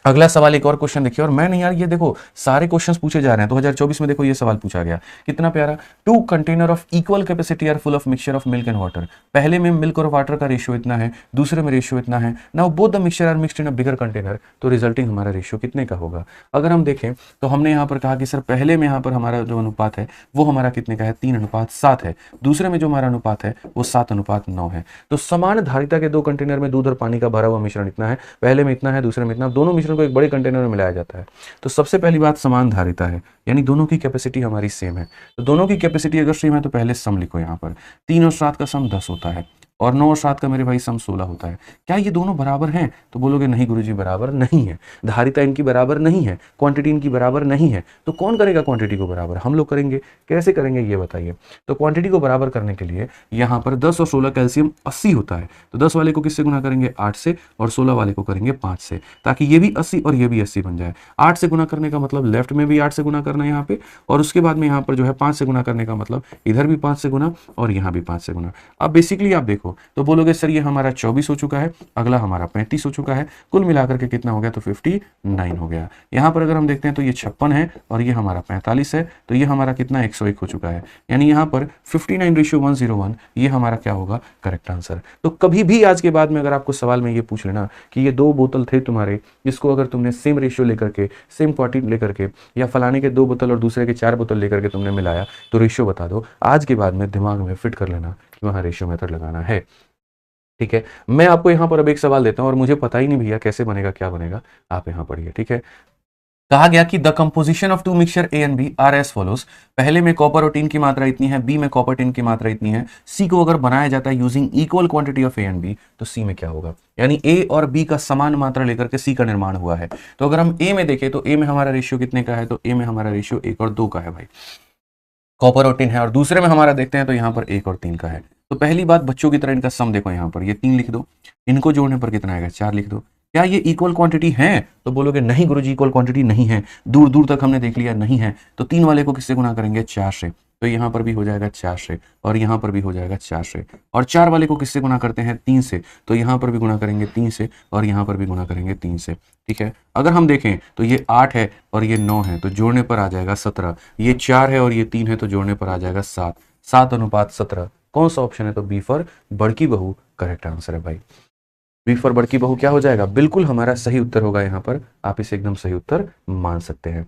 अगला सवाल, एक और क्वेश्चन देखिए। और मैं नहीं यार, ये देखो सारे क्वेश्चंस पूछे जा रहे हैं। 2024 में देखो ये सवाल पूछा गया, कितना प्यारा। 2 container of equal capacity are full of mixture of milk and water. पहले में मिल्क और वाटर का रेशियो इतना है, दूसरे में रेशियो इतना है। Now both the mixture are mixed in a bigger container, तो रिजल्टिंग हमारा रेशियो कितने का होगा। अगर हम देखें तो हमने यहाँ पर कहा कि सर पहले में यहाँ पर हमारा जो अनुपात है वो हमारा कितने का है, 3:7 है। दूसरे में जो हमारा अनुपात है वो 7:9 है। तो समान धारिता के 2 कंटेनर में दूध और पानी का भरा हुआ मिश्रण इतना है, पहले में इतना है, दूसरे में इतना। दोनों मिश्रण को एक बड़े कंटेनर में मिलाया जाता है। तो सबसे पहली बात समान धारिता है, यानी दोनों की कैपेसिटी हमारी सेम है। तो दोनों की कैपेसिटी अगर सेम है तो पहले सम लिखो। यहाँ पर 3 और 7 का सम 10 होता है और 9 और 7 का मेरे भाई सम 16 होता है। क्या ये दोनों बराबर हैं, तो बोलोगे नहीं गुरुजी बराबर नहीं है, धारिता इनकी बराबर नहीं है, क्वांटिटी इनकी बराबर नहीं है। तो कौन करेगा क्वांटिटी को बराबर, हम लोग करेंगे। कैसे करेंगे ये बताइए। तो क्वांटिटी को बराबर करने के लिए यहाँ पर 10 और 16 कैल्शियम 80 होता है, तो 10 वाले को किससे गुना करेंगे 8 से, और 16 वाले को करेंगे 5 से, ताकि ये भी 80 और ये भी 80 बन जाए। 8 से गुना करने का मतलब लेफ्ट में भी 8 से गुना करना है यहाँ पे, और उसके बाद में यहाँ पर जो है 5 से गुना करने का मतलब इधर भी 5 से गुना और यहाँ भी 5 से गुना। अब बेसिकली आप देखो तो बोलोगे सर ये हमारा 24 हो चुका है, अगला हमारा 35 हो चुका है, कुल मिलाकर के कितना हो गया, तो 59 हो गया। यहाँ पर अगर हम देखते हैं तो ये 56 है और ये हमारा 45 है, तो ये हमारा कितना 101 हो चुका है, यानी यहाँ पर 59:101 ये हमारा क्या होगा, करेक्ट आंसर। तो कभी भी आज के बाद में अगर आपको सवाल में ये पूछ लेना कि ये 2 बोतल थे तुम्हारे, जिसको अगर तुमने सेम रेशियो लेकर के, सेम क्वांटिटी लेकर के, या फलाने के 2 बोतल और दूसरे के 4 बोतल लेकर के तुमने मिलाया, तो रेशियो बता दो। आज के बाद में दिमाग में फिट कर लेना कि वहाँ रेशियो मेथड लगाना है, ठीक है। मैं आपको यहाँ पर अब एक सवाल देता हूँ और मुझे पता ही नहीं भैया कैसे बनेगा क्या बनेगा, आप यहाँ पढ़िए, ठीक है। कहा गया कि the composition of 2 mixture A and B are as follows. पहले में कॉपर और टिन की मात्रा इतनी है, बी में कॉपर टिन की मात्रा इतनी है। सी को अगर बनाया जाता है using equal quantity of A and B, तो सी में क्या होगा, यानी ए और बी का समान मात्रा लेकर के सी का निर्माण हुआ है। तो अगर हम ए में देखें तो ए में हमारा रेशियो कितने का है, तो ए में हमारा रेशियो 1 और 2 का है भाई, कॉपर और टिन है। और दूसरे में हमारा देखते हैं तो यहाँ पर 1 और 3 का है। तो पहली बात बच्चों की तरह इनका सम देखो, यहाँ पर ये 3 लिख दो, इनको जोड़ने पर कितना आएगा 4 लिख दो। क्या ये इक्वल क्वांटिटी है, तो बोलोगे नहीं गुरुजी इक्वल क्वांटिटी नहीं है, दूर दूर तक हमने देख लिया नहीं है। तो 3 वाले को किससे गुना करेंगे 4 से, तो यहाँ पर भी हो जाएगा 4 से और यहाँ पर भी हो जाएगा 4 से। और 4 वाले को किससे गुना करते हैं 3 से, तो यहाँ पर भी गुना करेंगे 3 से और यहाँ पर भी गुना करेंगे 3 से, ठीक है। अगर हम देखें तो ये 8 है और ये 9 है, तो जोड़ने पर आ जाएगा 17। ये 4 है और ये 3 है, तो जोड़ने पर आ जाएगा 7, 7:17। कौन सा ऑप्शन है, तो बी फॉर बड़की बहू करेक्ट आंसर है भाई। बी फॉर बड़की बहू क्या हो जाएगा, बिल्कुल हमारा सही उत्तर होगा। यहाँ पर आप इसे एकदम सही उत्तर मान सकते हैं।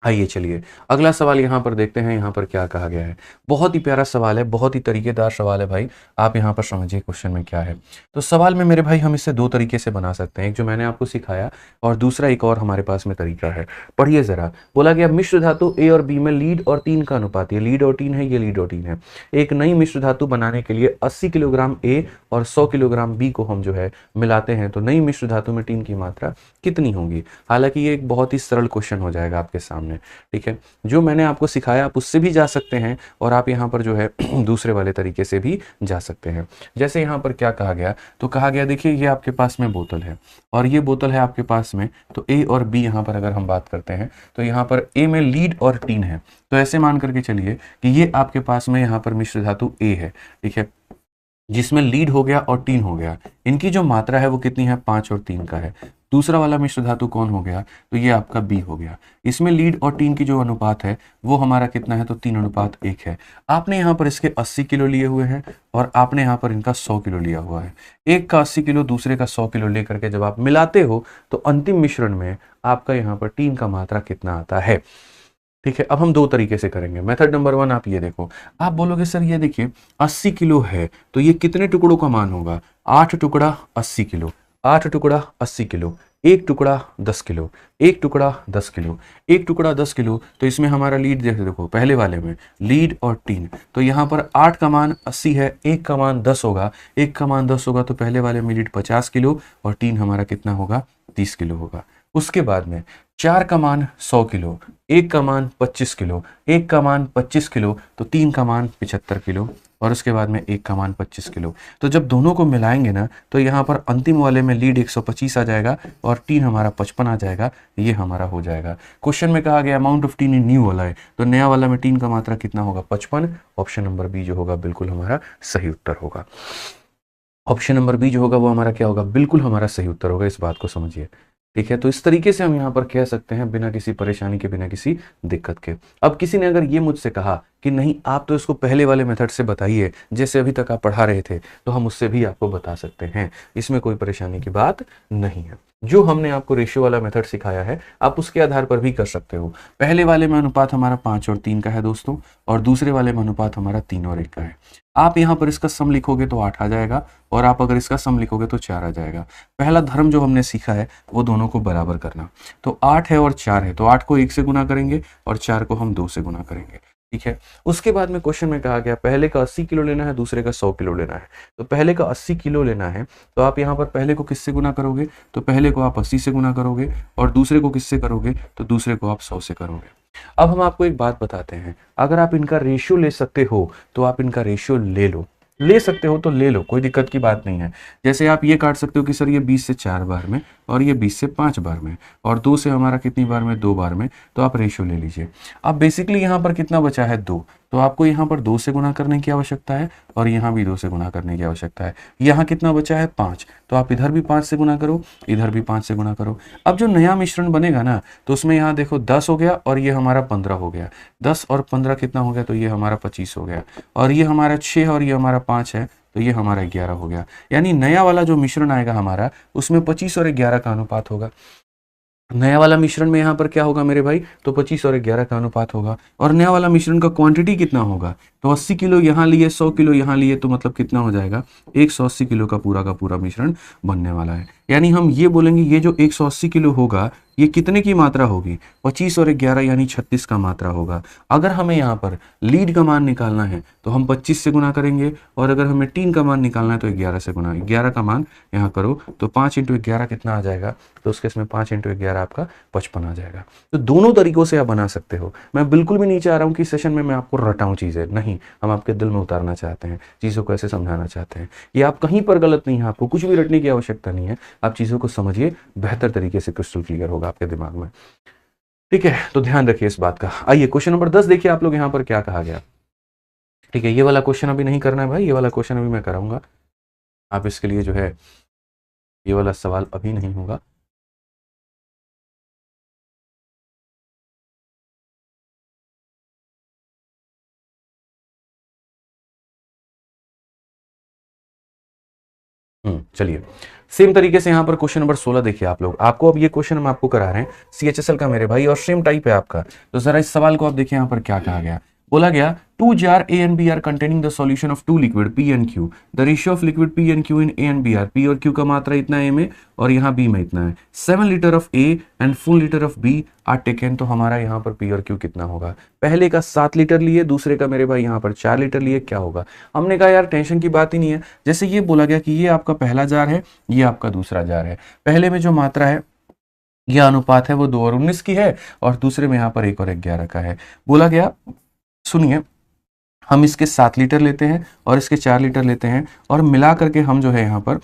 आइए चलिए अगला सवाल यहाँ पर देखते हैं, यहाँ पर क्या कहा गया है। बहुत ही प्यारा सवाल है, बहुत ही तरीकेदार सवाल है भाई। आप यहाँ पर समझिए क्वेश्चन में क्या है। तो सवाल में मेरे भाई हम इसे 2 तरीके से बना सकते हैं, एक जो मैंने आपको सिखाया और दूसरा एक और हमारे पास में तरीका है। पढ़िए जरा। बोला गया मिश्र धातु ए और बी में लीड और टीन का अनुपात, ये लीड और टीन है, ये लीड और टीन है। एक नई मिश्र धातु बनाने के लिए 80 किलोग्राम ए और 100 किलोग्राम बी को हम जो है मिलाते हैं, तो नई मिश्र धातु में टीन की मात्रा कितनी होगी। हालांकि ये एक बहुत ही सरल क्वेश्चन हो जाएगा आपके सामने, ठीक है। जो मैंने आपको सिखाया आप उससे भी जा सकते हैं और आप यहाँ पर जो है दूसरे वाले तरीके से भी जा सकते हैं। जैसे यहाँ पर क्या कहा गया, तो कहा गया देखिए ये आपके पास में बोतल है और ये बोतल है आपके पास में, तो ए और बी यहाँ पर अगर हम बात करते हैं तो यहाँ पर ए में लीड और टीन है, तो ऐसे मान करके चलिए कि ये आपके पास में यहाँ पर मिश्र धातु ए है, ठीक है, जिसमें लीड हो गया और टीन हो गया। इनकी जो मात्रा है वो कितनी है 5 और 3 का है। दूसरा वाला मिश्र धातु कौन हो गया, तो ये आपका बी हो गया। इसमें लीड और टीन की जो अनुपात है वो हमारा कितना है, तो 3:1 है। आपने यहाँ पर इसके 80 किलो लिए हुए हैं और आपने यहाँ पर इनका 100 किलो लिया हुआ है। एक का 80 किलो दूसरे का 100 किलो लेकर के जब आप मिलाते हो तो अंतिम मिश्रण में आपका यहाँ पर टीन का मात्रा कितना आता है। ठीक है, अब हम दो तरीके से करेंगे। मेथड नंबर 1, आप ये देखो, आप बोलोगे सर ये देखिए 80 किलो है तो ये कितने टुकड़ों का मान होगा, 8 टुकड़ा 80 किलो, 8 टुकड़ा 80 किलो, एक टुकड़ा 10 किलो, एक टुकड़ा 10 किलो, एक टुकड़ा 10 किलो। तो इसमें हमारा लीड देखो पहले वाले में लीड और टीन, तो यहाँ पर 8 का मान 80 है, एक का मान 10 होगा, एक का मान 10 होगा तो पहले वाले में लीड 50 किलो और टीन हमारा कितना होगा, 30 किलो होगा। उसके बाद में 4 का मान 100 किलो, एक का मान 25 किलो, एक का मान 25 किलो तो 3 का मान 75 किलो और उसके बाद में एक का मान 25 किलो। तो जब दोनों को मिलाएंगे ना तो यहाँ पर अंतिम वाले में लीड 125 आ जाएगा और टीन हमारा 55 आ जाएगा, ये हमारा हो जाएगा। क्वेश्चन में कहा गया amount of tin in new वाला है, तो नया वाला में टीन का मात्रा कितना होगा, 55। ऑप्शन नंबर बी जो होगा बिल्कुल हमारा सही उत्तर होगा। ऑप्शन नंबर बी जो होगा वो हमारा क्या होगा, बिल्कुल हमारा सही उत्तर होगा। इस बात को समझिए। ठीक है, तो इस तरीके से हम यहाँ पर कह सकते हैं बिना किसी परेशानी के, बिना किसी दिक्कत के। अब किसी ने अगर ये मुझसे कहा कि नहीं आप तो इसको पहले वाले मेथड से बताइए जैसे अभी तक आप पढ़ा रहे थे, तो हम उससे भी आपको बता सकते हैं, इसमें कोई परेशानी की बात नहीं है। जो हमने आपको रेशियो वाला मेथड सिखाया है आप उसके आधार पर भी कर सकते हो। पहले वाले में अनुपात हमारा 5 और 3 का है दोस्तों, और दूसरे वाले में अनुपात हमारा 3 और 1 का है। आप यहाँ पर इसका सम लिखोगे तो 8 आ जाएगा और आप अगर इसका सम लिखोगे तो 4 आ जाएगा। पहला धर्म जो हमने सीखा है वो दोनों को बराबर करना। तो 8 है और 4 है तो 8 को 1 से गुना करेंगे और 4 को हम 2 से गुना करेंगे। ठीक है, उसके बाद में क्वेश्चन में कहा गया पहले का 80 किलो लेना है, दूसरे का 100 किलो लेना है। तो पहले का 80 किलो लेना है तो आप यहाँ पर पहले को किससे गुना करोगे, तो पहले को आप 80 से गुना करोगे और दूसरे को किससे करोगे, तो दूसरे को आप 100 से करोगे। अब हम आपको एक बात बताते हैं, अगर आप इनका रेशियो ले सकते हो तो आप इनका रेशियो ले लो, ले सकते हो तो ले लो, कोई दिक्कत की बात नहीं है। जैसे आप ये काट सकते हो कि सर ये 20 से 4 बार में और ये 20 से 5 बार में और 2 से हमारा कितनी बार में, 2 बार में, तो आप रेशियो ले लीजिए। अब बेसिकली यहाँ पर कितना बचा है, 2, तो आपको यहाँ पर 2 से गुना करने की आवश्यकता है और यहाँ भी 2 से गुना करने की आवश्यकता है। यहाँ कितना बचा है, 5, तो आप इधर भी 5 से गुना करो, इधर भी 5 से गुना करो। अब जो नया मिश्रण बनेगा ना तो उसमें यहाँ देखो 10 हो गया और ये हमारा 15 हो गया, 10 और 15 कितना हो गया, तो ये हमारा 25 हो गया और ये हमारा 6 और ये हमारा 5 है तो ये हमारा 11 हो गया। यानी नया वाला जो मिश्रण आएगा हमारा उसमें 25 और 11 का अनुपात होगा। नया वाला मिश्रण में यहाँ पर क्या होगा मेरे भाई, तो 25 और 11 का अनुपात होगा। और नया वाला मिश्रण का क्वांटिटी कितना होगा, तो 80 किलो यहाँ लिए, 100 किलो यहाँ लिए, तो मतलब कितना हो जाएगा, 180 किलो का पूरा मिश्रण बनने वाला है। यानी हम ये बोलेंगे ये जो 180 किलो होगा ये कितने की मात्रा होगी, 25 और 11 यानी 36 का मात्रा होगा। अगर हमें यहाँ पर लीड का मान निकालना है तो हम 25 से गुना करेंगे और अगर हमें टीन का मान निकालना है तो 11 से गुना, 11 का मान यहाँ करो तो 5 × 11 कितना आ जाएगा, तो उसके इसमें 5 × 11 आपका 55 आ जाएगा। तो दोनों तरीकों से आप बना सकते हो। मैं बिल्कुल भी नहीं चाह रहा हूँ कि सेशन में मैं आपको रटाऊँ चीज़ें, नहीं, हम आपके दिल में उतारना चाहते हैं, चीज़ों को ऐसे समझाना चाहते हैं। ये आप कहीं पर गलत नहीं है, आपको कुछ भी रटने की आवश्यकता नहीं है, आप चीज़ों को समझिए, बेहतर तरीके से क्रिस्टल क्लियर होगा आपके दिमाग में। ठीक है, तो ध्यान रखिए इस बात का। आइए क्वेश्चन नंबर 10 देखिए आप लोग यहाँ पर क्या कहा गया। ठीक है, ये वाला क्वेश्चन अभी नहीं करना है भाई, ये वाला क्वेश्चन अभी मैं कराऊंगा। आप इसके लिए जो है ये वाला सवाल अभी नहीं होगा। चलिए सेम तरीके से यहाँ पर क्वेश्चन नंबर 16 देखिए आप लोग। आपको अब ये क्वेश्चन हम आपको करा रहे हैं CHSL का मेरे भाई और सेम टाइप है आपका। तो जरा इस सवाल को आप देखिए यहाँ पर क्या कहा गया। बोला गया 2 jar A and B are containing the solution of 2 liquid P and Q. The ratio of liquid P and Q in A and B are, P और Q का मात्रा इतना A में और यहाँ B में इतना है। 7 liter of A and full liter of B are taken। तो हमारा यहाँ पर P और Q कितना होगा। पहले का 7 लीटर लिए, दूसरे का मेरे भाई यहाँ पर 4 लीटर लिए, क्या होगा। हमने कहा यार टेंशन की बात ही नहीं है। जैसे ये बोला गया कि ये आपका पहला जार है, ये आपका दूसरा जार है। पहले में जो मात्रा है यह अनुपात है वो 2 और 19 की है और दूसरे में यहाँ पर 1 और 11 का है। बोला गया, सुनिए, हम इसके 7 लीटर लेते हैं और इसके 4 लीटर लेते हैं और मिला करके हम जो है यहाँ पर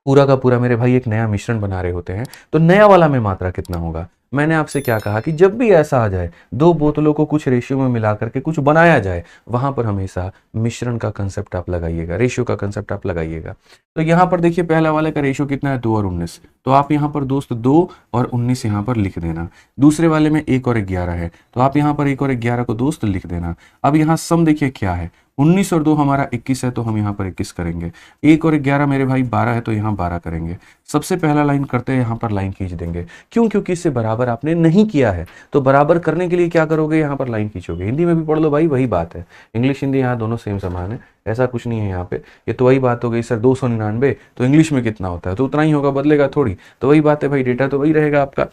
पूरा का पूरा मेरे भाई एक नया मिश्रण बना रहे होते हैं। तो नया वाला में मात्रा कितना होगा, मैंने आपसे क्या कहा कि जब भी ऐसा आ जाए, दो बोतलों को कुछ रेशियो में मिला करके कुछ बनाया जाए, वहां पर हमेशा मिश्रण का कंसेप्ट आप लगाइएगा, रेशियो का कंसेप्ट आप लगाइएगा। तो यहाँ पर देखिए पहला वाले का रेशियो कितना है, 2 और 19, तो आप यहाँ पर दोस्त 2 और 19 यहाँ पर लिख देना। दूसरे वाले में 1 और 11 है, तो आप यहाँ पर 1 और 11 को दोस्त लिख देना। अब यहाँ सम देखिए क्या है, 19 और 2 हमारा 21 है, तो हम यहाँ पर 21 करेंगे। 1 और 11 मेरे भाई 12 है, तो यहाँ 12 करेंगे। सबसे पहला लाइन करते हैं, यहाँ पर लाइन खींच देंगे। क्यों? क्योंकि इससे बराबर आपने नहीं किया है, तो बराबर करने के लिए क्या करोगे, यहाँ पर लाइन खींचोगे। हिंदी में भी पढ़ लो भाई, वही बात है। इंग्लिश हिंदी यहाँ दोनों सेम समान है, ऐसा कुछ नहीं है यहाँ पे। ये तो वही बात हो गई सर, 299 तो इंग्लिश में कितना होता है, तो उतना ही होगा, बदलेगा थोड़ी। तो वही बात है भाई, डेटा तो वही रहेगा आपका।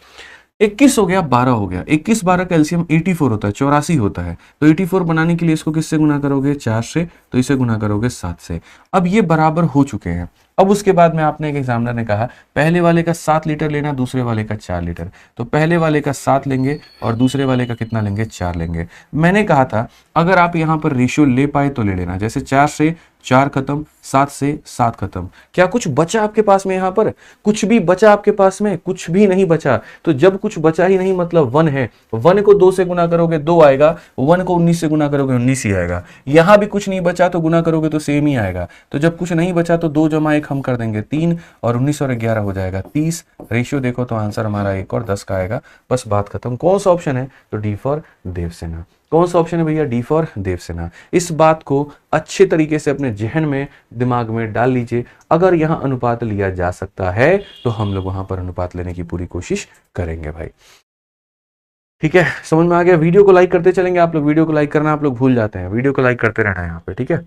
21 हो गया, 12 हो गया, 21 12 का एलसीएम 84 होता है, 84 होता है। तो 84 बनाने के लिए इसको किससे गुना करोगे, 4 से, तो इसे गुना करोगे 7 से। अब ये बराबर हो चुके हैं। अब उसके बाद में आपने एक एग्जामिनर ने कहा पहले वाले का 7 लीटर लेना, दूसरे वाले का 4 लीटर। तो पहले वाले का 7 लेंगे और दूसरे वाले का कितना लेंगे, 4 लेंगे। मैंने कहा था अगर आप यहाँ पर रेशियो ले पाए तो ले लेना, जैसे 4 से 4 खत्म, 7 से 7 खत्म। क्या कुछ बचा आपके पास में, यहाँ पर कुछ भी बचा आपके पास में, कुछ भी नहीं बचा। तो जब कुछ बचा ही नहीं मतलब 1 है, 1 को 2 से गुना करोगे 2 आएगा, 1 को 19 से गुना करोगे 19 ही आएगा। यहां भी कुछ नहीं बचा तो गुना करोगे तो सेम ही आएगा। तो जब कुछ नहीं बचा तो 2 जमा 1 हम कर देंगे 3, और 19 और 11 हो जाएगा 30। रेशियो देखो तो आंसर हमारा 1 और 10 का आएगा। बस बात खत्म। कौन सा ऑप्शन है, तो डी फॉर देवसेना। कौन सा ऑप्शन है भैया, डी फॉर देवसेना। इस बात को अच्छे तरीके से अपने जहन में, दिमाग में डाल लीजिए। अगर यहां अनुपात लिया जा सकता है तो हम लोग वहां पर अनुपात लेने की पूरी कोशिश करेंगे भाई। ठीक है, समझ में आ गया। वीडियो को लाइक करते चलेंगे आप लोग, वीडियो को लाइक करना आप लोग भूल जाते हैं, वीडियो को लाइक करते रहना है यहाँ पे, ठीक है।